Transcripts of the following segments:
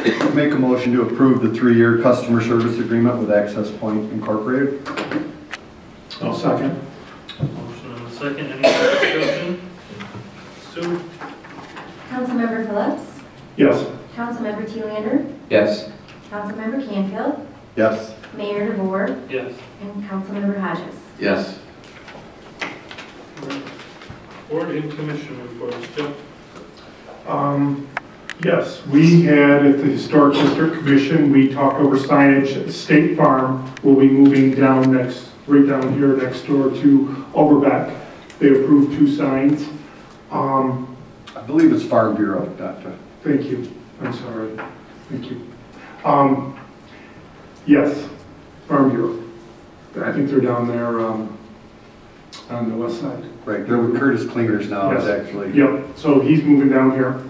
Make a motion to approve the 3-year customer service agreement with Access Point Incorporated. I'll second. Motion and a second. Any other discussion? Sue? Councilmember Phillips? Yes. Councilmember Thielander? Yes. Councilmember Canfield? Yes. Mayor DeVore? Yes. And Councilmember Hodges? Yes. Board and commission reports. Joe? Yes, we had at the Historic District Commission, we talked over signage. State Farm will be moving down right down here next door to Overbeck. They approved 2 signs. I believe it's Farm Bureau, Doctor. Thank you. I'm sorry. Thank you. Yes, Farm Bureau. I think they're down there on the west side. Right, they're with Curtis Klingers now, Yes. actually. Yep, so he's moving down here.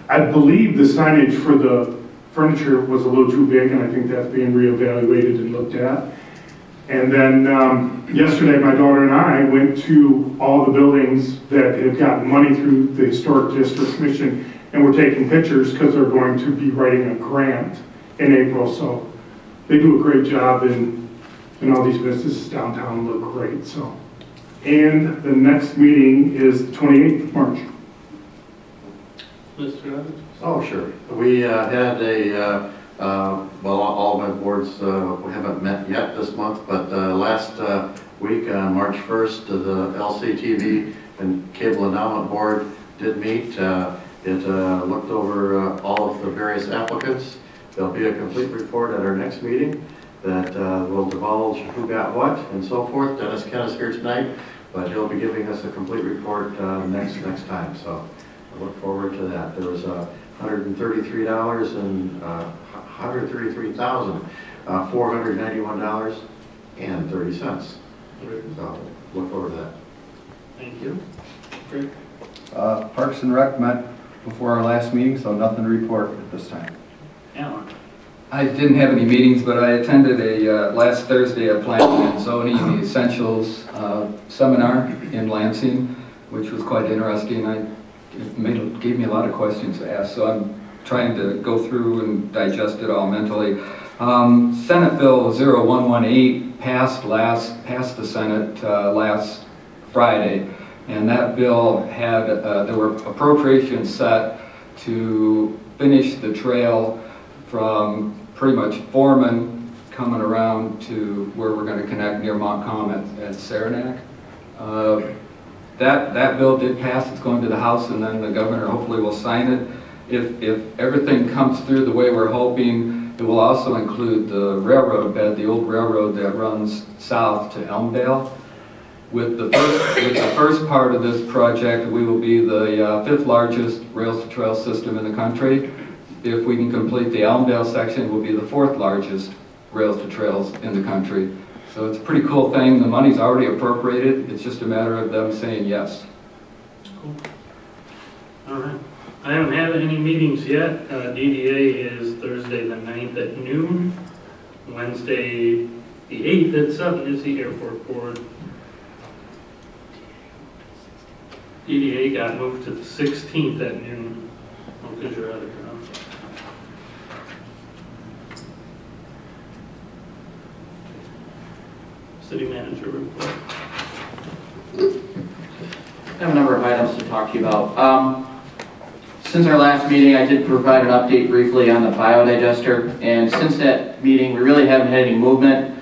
I believe the signage for the furniture was a little too big, and I think that's being reevaluated and looked at. And then yesterday, my daughter and I went to all the buildings that had gotten money through the Historic District Commission, and we're taking pictures because they're going to be writing a grant in April. So they do a great job, and all these businesses downtown look great. So, and the next meeting is the 28th of March. Mr. Hodges? Oh, sure. We had well, all my boards we haven't met yet this month, but last week on March 1st, the LCTV and Cable Endowment Board did meet. It looked over all of the various applicants. There'll be a complete report at our next meeting that will divulge who got what and so forth. Dennis Ken is here tonight, but he'll be giving us a complete report next time. So I look forward to that. There was $133,491.30. So look forward to that. Thank you. Great. Parks and Rec met before our last meeting, so nothing to report at this time. Alan? I didn't have any meetings, but I attended a last Thursday a Planning and Zoning, the Essentials seminar in Lansing, which was quite interesting. It gave me a lot of questions to ask, so I'm trying to go through and digest it all mentally. Senate Bill 0118 passed the Senate last Friday, and that bill had there were appropriations set to finish the trail from pretty much Foreman coming around to where we're going to connect near Montcalm at Saranac. That bill did pass. It's going to the House, and then the governor hopefully will sign it. If everything comes through the way we're hoping, it will also include the railroad bed, the old railroad that runs south to Elmdale. With the first part of this project, we will be the 5th largest rails-to-trail system in the country. If we can complete the Elmdale section, we'll be the 4th largest rails-to-trails in the country. So it's a pretty cool thing. The money's already appropriated. It's just a matter of them saying yes. Cool. All right. I haven't had any meetings yet. DDA is Thursday the 9th at noon. Wednesday the 8th at 7 is the Airport Board. DDA got moved to the 16th at noon. Oh, because you're out of ground. City manager report. I have a number of items to talk to you about. Since our last meeting, I did provide an update briefly on the biodigester, and since that meeting, we really haven't had any movement.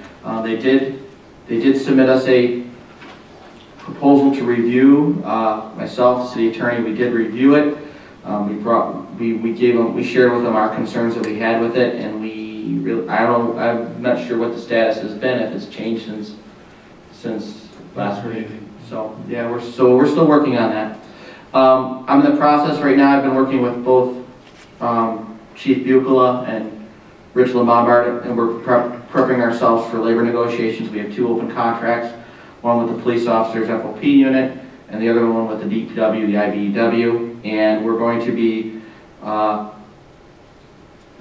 They did submit us a proposal to review. Myself, the city attorney, we did review it. We shared with them our concerns that we had with it, and I'm not sure what the status has been, if it's changed since last week. So yeah, we're still working on that. I'm in the process right now. I've been working with both Chief Bucola and Rich Lombard, and we're prepping ourselves for labor negotiations. We have 2 open contracts, one with the police officers FOP unit, and the other one with the DPW, the IBEW, and we're going to be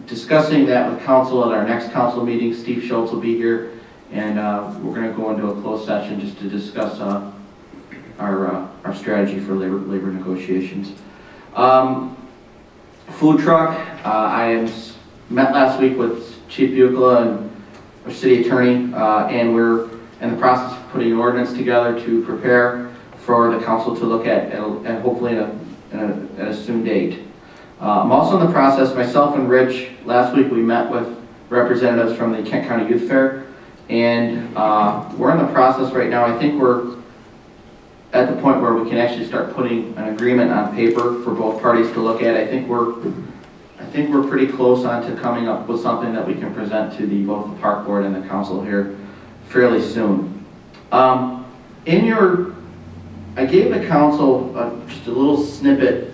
discussing that with council at our next council meeting. Steve Schultz will be here, and we're going to go into a closed session just to discuss our strategy for labor negotiations. Food truck, met last week with Chief Bucla and our city attorney, and we're in the process of putting an ordinance together to prepare for the council to look at and hopefully at a soon date. I'm also in the process, myself and Rich, last week we met with representatives from the Kent County Youth Fair, and we're in the process right now. I think we're at the point where we can actually start putting an agreement on paper for both parties to look at. I think we're pretty close on to coming up with something that we can present to both the park board and the council here fairly soon. I gave the council just a little snippet.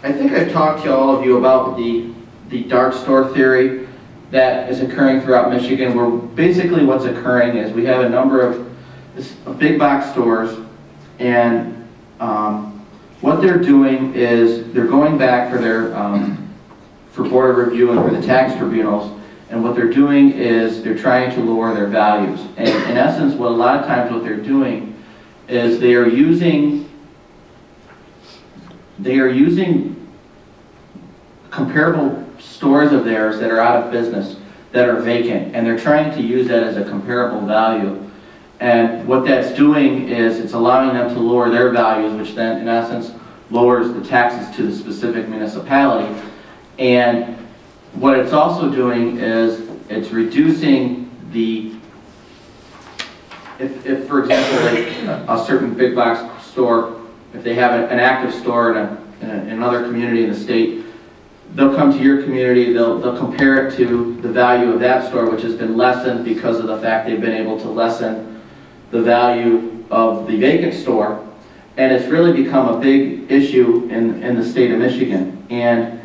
I think I've talked to all of you about the dark store theory that is occurring throughout Michigan, where basically what's occurring is we have a number of big box stores, and what they're doing is they're going back for their for board of review and for the tax tribunals, and what they're doing is they're trying to lower their values. And in essence, what a lot of times what they're doing is they are using comparable stores of theirs that are out of business, that are vacant, and they're trying to use that as a comparable value. And what that's doing is it's allowing them to lower their values, which then in essence lowers the taxes to the specific municipality. And what it's also doing is it's reducing if for example, like a certain big box store, if they have an active store in another community in the state, they'll come to your community, they'll compare it to the value of that store, which has been lessened because of the fact they've been able to lessen the value of the vacant store. And it's really become a big issue in the state of Michigan. And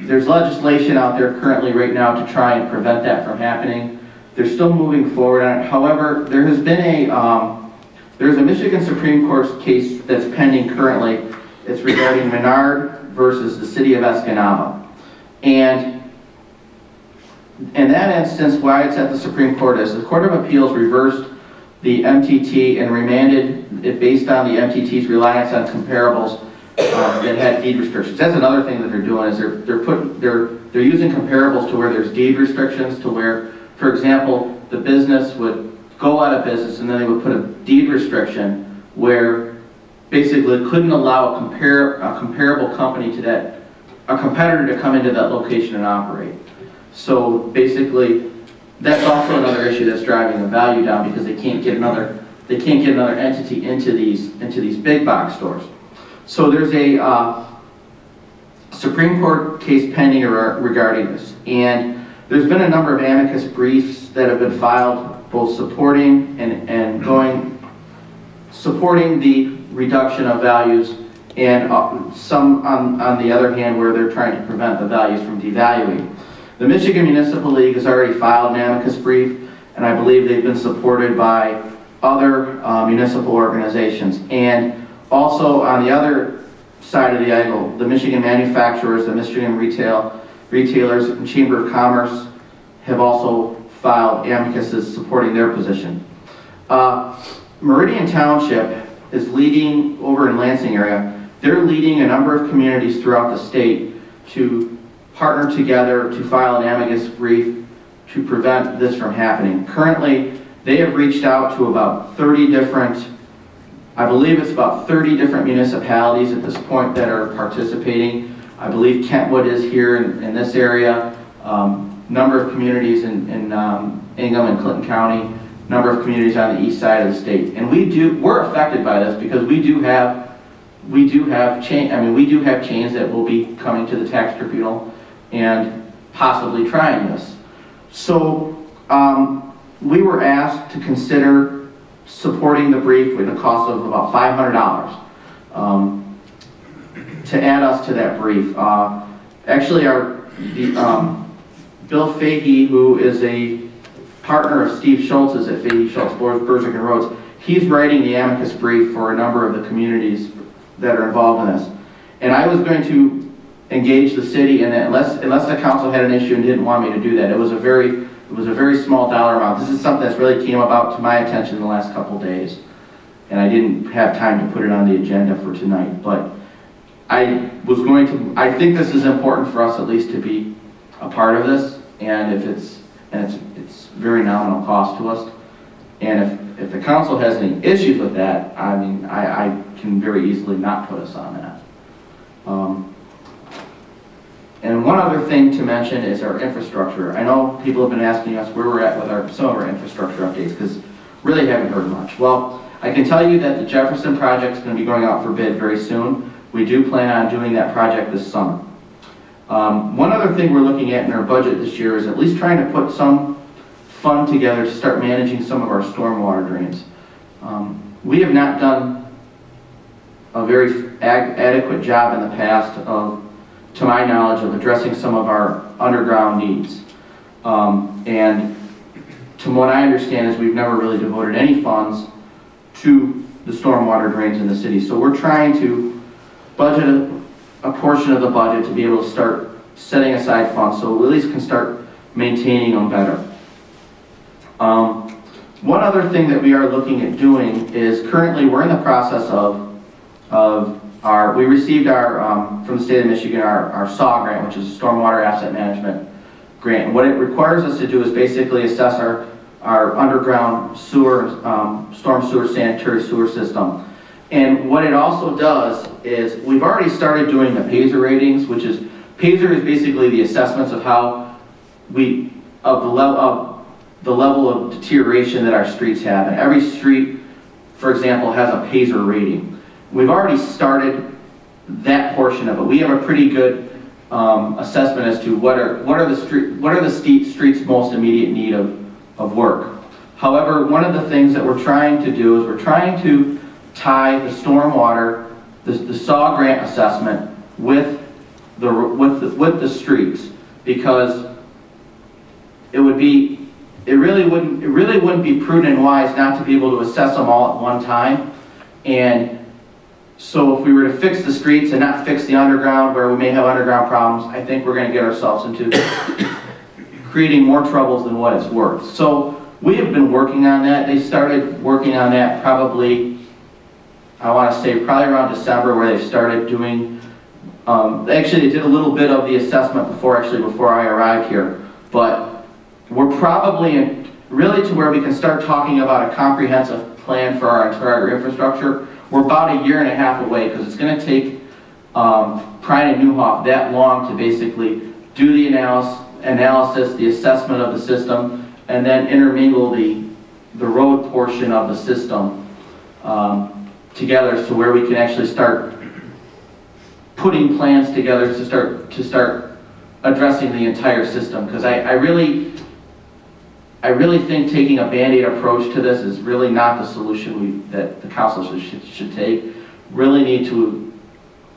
there's legislation out there currently right now to try and prevent that from happening. They're still moving forward on it. However, there has been there's a Michigan Supreme Court case that's pending currently. It's regarding Menard versus the city of Escanaba. And in that instance, why it's at the Supreme Court is the Court of Appeals reversed the MTT and remanded it based on the MTT's reliance on comparables that had deed restrictions. That's another thing that they're doing is they're using comparables to where there's deed restrictions, to where, for example, the business would go out of business and then they would put a deed restriction where basically it couldn't allow a comparable company to a competitor to come into that location and operate. So basically, that's also another issue that's driving the value down, because they can't get another entity into these big box stores. So there's a Supreme Court case pending regarding this, and there's been a number of amicus briefs that have been filed, both supporting supporting the reduction of values, and some on the other hand where they're trying to prevent the values from devaluing. The Michigan Municipal League has already filed an amicus brief, and I believe they've been supported by other municipal organizations. And also on the other side of the aisle, the Michigan manufacturers, the Michigan retailers, and Chamber of Commerce have also filed amicuses supporting their position. Meridian Township is leading, over in Lansing area, they're leading a number of communities throughout the state to partner together to file an amicus brief to prevent this from happening. Currently, they have reached out to about 30 different, I believe it's about 30 different municipalities at this point that are participating. I believe Kentwood is here in this area, number of communities in Ingham and Clinton County, number of communities on the east side of the state. And we're affected by this because we do have chains that will be coming to the tax tribunal and possibly trying this. So we were asked to consider supporting the brief with a cost of about $500 to add us to that brief. Actually, Bill Fahey, who is a partner of Steve Schultz's at Fahey Schultz, Berzick and Rhodes, he's writing the amicus brief for a number of the communities that are involved in this. And I was going to engage the city, and unless the council had an issue and didn't want me to do that. It was a very small dollar amount. This is something that's really came about to my attention in the last couple of days, and I didn't have time to put it on the agenda for tonight. But I think this is important for us at least to be a part of this, and it's very nominal cost to us. And if the council has any issues with that, I mean, I can very easily not put us on that. And one other thing to mention is our infrastructure. I know people have been asking us where we're at with some of our infrastructure updates, because really haven't heard much. Well, I can tell you that the Jefferson project is going to be going out for bid very soon. We do plan on doing that project this summer. One other thing we're looking at in our budget this year is at least trying to put some fund together to start managing some of our stormwater drains. We have not done a very adequate job in the past of, to my knowledge, of addressing some of our underground needs. And to what I understand is we've never really devoted any funds to the stormwater drains in the city. So we're trying to budget a portion of the budget to be able to start setting aside funds so we at least can start maintaining them better. One other thing that we are looking at doing is currently we're in the process we received from the state of Michigan, our SAW grant, which is a Stormwater Asset Management grant. And what it requires us to do is basically assess our underground sewer, storm sewer, sanitary sewer system. And what it also does is we've already started doing the PASER ratings, which is, PASER is basically the assessments of how the level of deterioration that our streets have. And every street, for example, has a PASER rating. We've already started that portion of it. We have a pretty good assessment as to what are the streets' most immediate need of work. However, one of the things that we're trying to do is we're trying to tie the stormwater, the SAW grant assessment with the streets, because it really wouldn't be prudent and wise not to be able to assess them all at one time. And so if we were to fix the streets and not fix the underground, where we may have underground problems, I think we're going to get ourselves into creating more troubles than what it's worth. So we have been working on that. They started working on that probably, I want to say probably around December, where they started doing, actually they did a little bit of the assessment before I arrived here. But we're probably really to where we can start talking about a comprehensive plan for our entire infrastructure. We're about 1.5 years away, because it's going to take Prine and Newhoff that long to basically do the analysis, the assessment of the system, and then intermingle the road portion of the system together, so where we can actually start putting plans together to start addressing the entire system. Because I really think taking a Band-Aid approach to this is really not the solution that the council should take. Really need to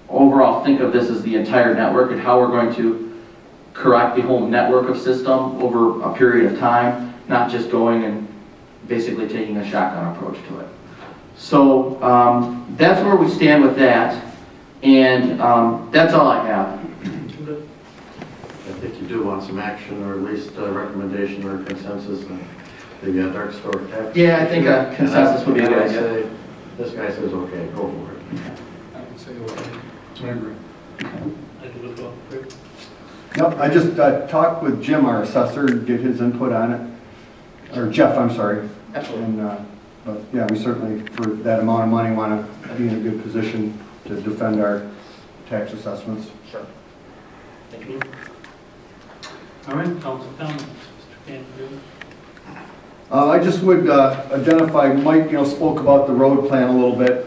overall think of this as the entire network and how we're going to correct the whole network of system over a period of time, not just going and basically taking a shotgun approach to it. So that's where we stand with that, and that's all I have. I think you do want some action, or at least a recommendation or consensus on the dark store tax. Yeah, I think a consensus would be a good idea. This guy says, okay, go for it. I can say okay. I agree. I do as well. Great. Nope, I just talked with Jim, our assessor, and get his input on it. Or Jeff, I'm sorry. Absolutely. And, but yeah, we certainly, for that amount of money, want to be in a good position to defend our tax assessments. Sure. Thank you. All right, council comments. Mr. Canfield. I just would identify, Mike, spoke about the road plan a little bit.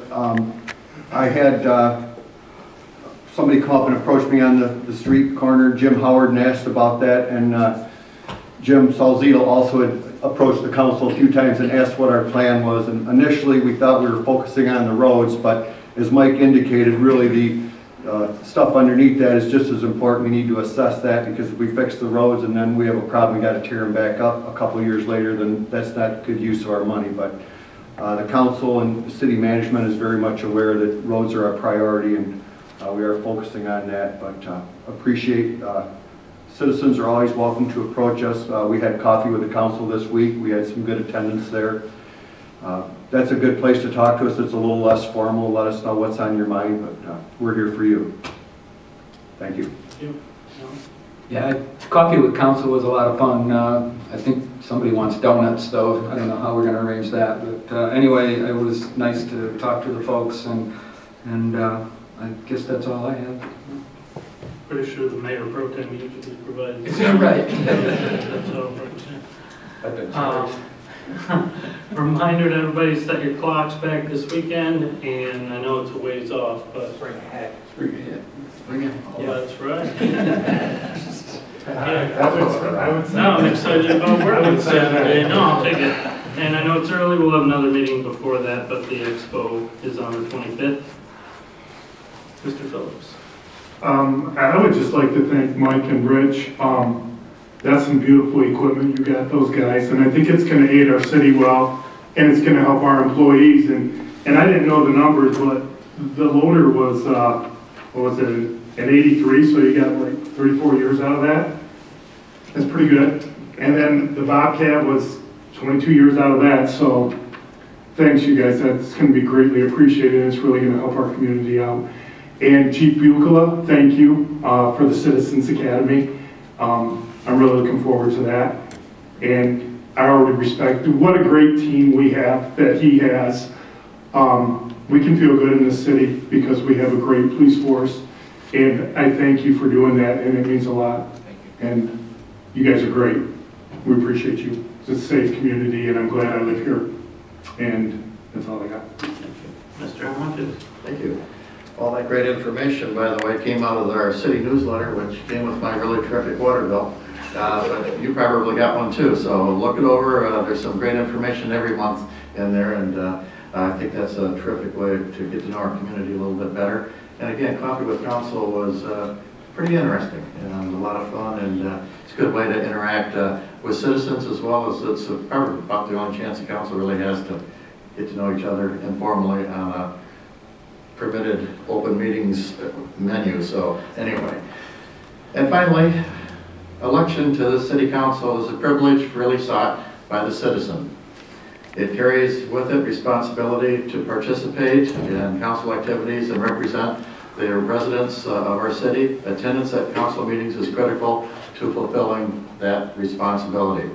I had somebody come up and approach me on the street corner, Jim Howard, and asked about that, and Jim Salzito also had approached the council a few times and asked what our plan was. And initially we thought we were focusing on the roads, but as Mike indicated, really the stuff underneath that is just as important. We need to assess that, because if we fix the roads and then we have a problem, we got to tear them back up a couple years later, then that's not good use of our money. But the council and the city management is very much aware that roads are our priority, and we are focusing on that. But appreciate citizens are always welcome to approach us. We had coffee with the council this week. We had some good attendance there. That's a good place to talk to us. It's a little less formal. Let us know what's on your mind, but we're here for you. Thank you. Yeah, coffee with council was a lot of fun. I think somebody wants donuts, though. I don't know how we're going to arrange that. But anyway, it was nice to talk to the folks, and I guess that's all I have. Pretty sure the mayor pro tem usually provides. Is that right? That's all right. Reminder to everybody, set your clocks back this weekend, and I know it's a ways off, but. Spring ahead. Spring ahead. Spring ahead. Yeah, that's right. No, I'm excited about working Saturday. No, I'll take it. And I know it's early, we'll have another meeting before that, but the expo is on the 25th. Mr. Phillips. I would just like to thank Mike and Rich. That's some beautiful equipment you got, those guys, and I think it's going to aid our city well, and it's going to help our employees. And I didn't know the numbers, but the loader was, what was it, an 83, so you got like 34 years out of that. That's pretty good. And then the Bobcat was 22 years out of that, so thanks you guys. That's going to be greatly appreciated. It's really going to help our community out. And Chief Bucala, thank you for the Citizens Academy. I'm really looking forward to that. And I already respect, what a great team we have that he has. We can feel good in this city because we have a great police force. And I thank you for doing that, and it means a lot. And you guys are great. We appreciate you. It's a safe community, and I'm glad I live here. And that's all I got. Mr. Hodges. Thank you. All that great information, by the way, came out of our city newsletter, which came with my really terrific water bill. But you probably got one too, so look it over. There's some great information every month in there, and I think that's a terrific way to get to know our community a little bit better. And again, Coffee with Council was pretty interesting and a lot of fun, and it's a good way to interact with citizens, as well as it's probably about the only chance the council really has to get to know each other informally on a permitted open meetings menu. So anyway, and finally, election to the city council is a privilege freely sought by the citizen. It carries with it responsibility to participate in council activities and represent the residents of our city. Attendance at council meetings is critical to fulfilling that responsibility.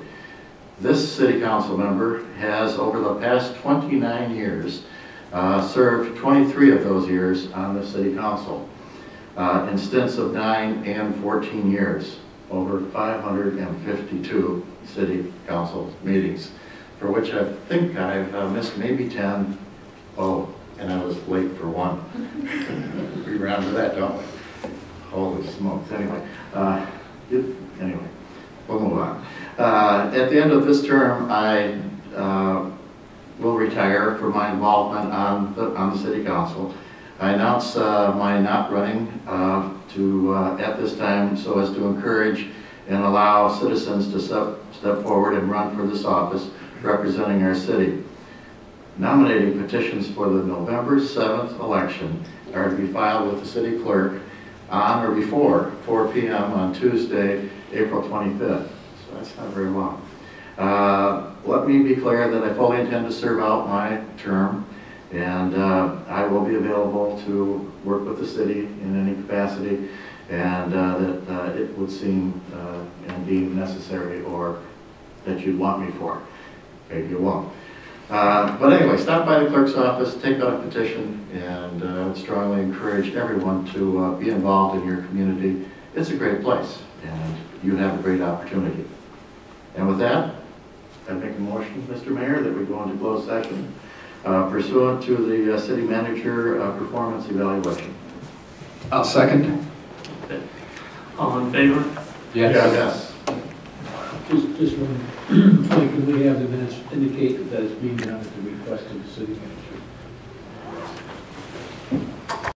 This city council member has, over the past 29 years, served 23 of those years on the city council, in stints of 9 and 14 years, over 552 city council meetings, for which I think I've missed maybe 10. Oh, and I was late for one. We round to that, don't we? Holy smokes. Anyway, anyway, we'll move on. At the end of this term, I will retire from my involvement on the city council. I announce my not running at this time so as to encourage and allow citizens to step forward and run for this office representing our city. Nominating petitions for the November 7th election are to be filed with the city clerk on or before 4 p.m. on Tuesday, April 25th. So that's not very long. Let me be clear that I fully intend to serve out my term, and I will be available to work with the city in any capacity, and that it would seem and deem necessary, or that you'd want me for. Maybe you won't. But anyway, stop by the clerk's office, take out a petition, and I would strongly encourage everyone to be involved in your community. It's a great place, and you have a great opportunity. And with that, I make a motion, Mr. Mayor, that we go into closed session pursuant to the city manager performance evaluation. I'll second. Okay. All in favor? Yes. Yes. Just one, can we have the minutes indicate that it's being done at the request of the city manager?